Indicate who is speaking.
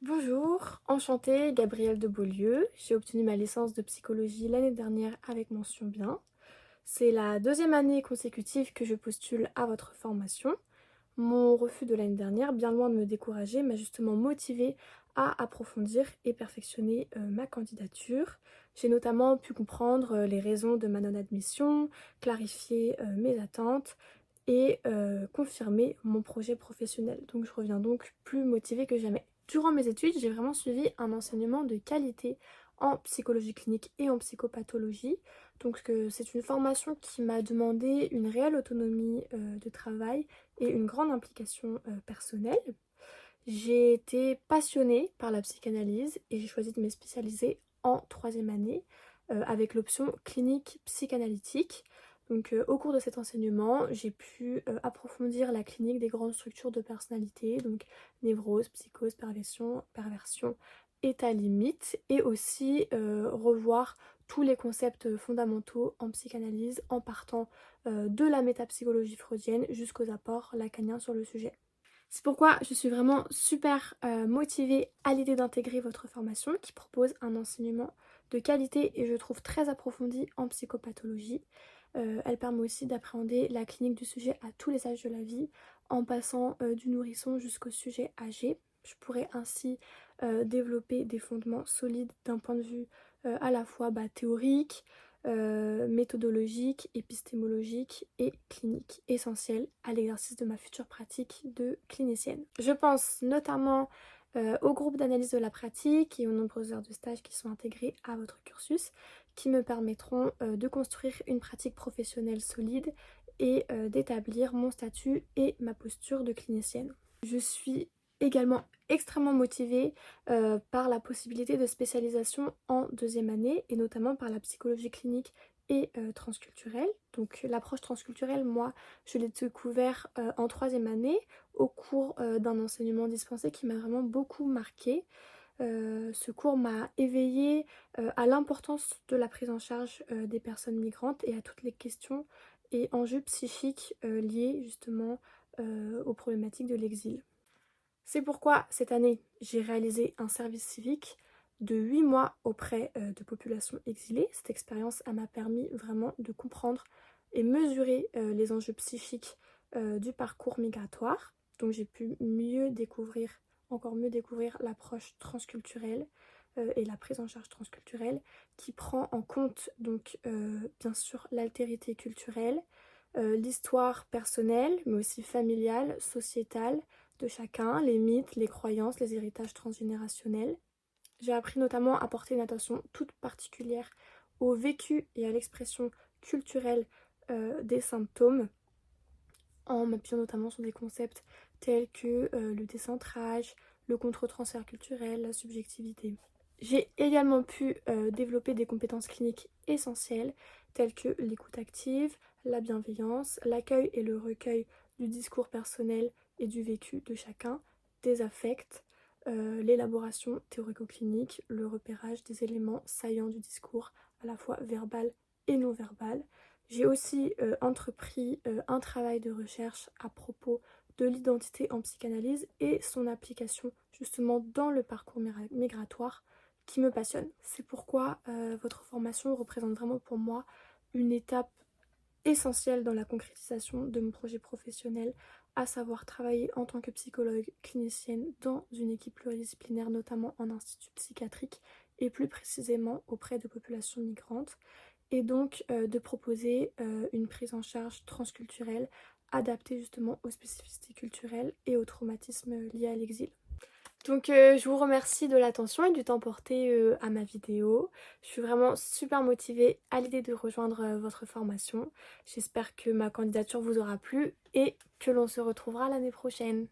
Speaker 1: Bonjour, enchantée, Gabrielle de Beaulieu. J'ai obtenu ma licence de psychologie l'année dernière avec mention bien. C'est la deuxième année consécutive que je postule à votre formation. Mon refus de l'année dernière, bien loin de me décourager, m'a justement motivée à approfondir et perfectionner ma candidature. J'ai notamment pu comprendre les raisons de ma non-admission, clarifier mes attentes et confirmer mon projet professionnel. Donc je reviens donc plus motivée que jamais. Durant mes études, j'ai vraiment suivi un enseignement de qualité en psychologie clinique et en psychopathologie. Donc c'est une formation qui m'a demandé une réelle autonomie de travail et une grande implication personnelle. J'ai été passionnée par la psychanalyse et j'ai choisi de me spécialiser en troisième année avec l'option clinique psychanalytique. Donc au cours de cet enseignement, j'ai pu approfondir la clinique des grandes structures de personnalité, donc névrose, psychose, perversion, état limite, et aussi revoir tous les concepts fondamentaux en psychanalyse en partant de la métapsychologie freudienne jusqu'aux apports lacaniens sur le sujet. C'est pourquoi je suis vraiment super motivée à l'idée d'intégrer votre formation qui propose un enseignement de qualité et je trouve très approfondi en psychopathologie. Elle permet aussi d'appréhender la clinique du sujet à tous les âges de la vie en passant du nourrisson jusqu'au sujet âgé. Je pourrais ainsi développer des fondements solides d'un point de vue à la fois théorique, méthodologique, épistémologique et clinique, essentiel à l'exercice de ma future pratique de clinicienne. Je pense notamment au groupe d'analyse de la pratique et aux nombreuses heures de stage qui sont intégrées à votre cursus, qui me permettront de construire une pratique professionnelle solide et d'établir mon statut et ma posture de clinicienne. Je suis également extrêmement motivée par la possibilité de spécialisation en deuxième année et notamment par la psychologie clinique et transculturelle. Donc l'approche transculturelle, moi, je l'ai découvert en troisième année au cours d'un enseignement dispensé qui m'a vraiment beaucoup marqué. Ce cours m'a éveillée à l'importance de la prise en charge des personnes migrantes et à toutes les questions et enjeux psychiques liés justement aux problématiques de l'exil. C'est pourquoi cette année, j'ai réalisé un service civique de 8 mois auprès de populations exilées. Cette expérience m'a permis vraiment de comprendre et mesurer les enjeux psychiques du parcours migratoire. Donc j'ai pu encore mieux découvrir l'approche transculturelle et la prise en charge transculturelle qui prend en compte donc bien sûr l'altérité culturelle, l'histoire personnelle mais aussi familiale, sociétale, de chacun, les mythes, les croyances, les héritages transgénérationnels. J'ai appris notamment à porter une attention toute particulière au vécu et à l'expression culturelle des symptômes, en m'appuyant notamment sur des concepts tels que le décentrage, le contre-transfert culturel, la subjectivité. J'ai également pu développer des compétences cliniques essentielles telles que l'écoute active, la bienveillance, l'accueil et le recueil du discours personnel et du vécu de chacun, des affects, l'élaboration théorico-clinique, le repérage des éléments saillants du discours, à la fois verbal et non verbal. J'ai aussi entrepris un travail de recherche à propos de l'identité en psychanalyse et son application justement dans le parcours migratoire qui me passionne. C'est pourquoi votre formation représente vraiment pour moi une étape essentielle dans la concrétisation de mon projet professionnel, à savoir travailler en tant que psychologue clinicienne dans une équipe pluridisciplinaire, notamment en institut psychiatrique et plus précisément auprès de populations migrantes, et donc de proposer une prise en charge transculturelle adaptée justement aux spécificités culturelles et aux traumatismes liés à l'exil. Donc je vous remercie de l'attention et du temps porté à ma vidéo. Je suis vraiment super motivée à l'idée de rejoindre votre formation. J'espère que ma candidature vous aura plu et que l'on se retrouvera l'année prochaine.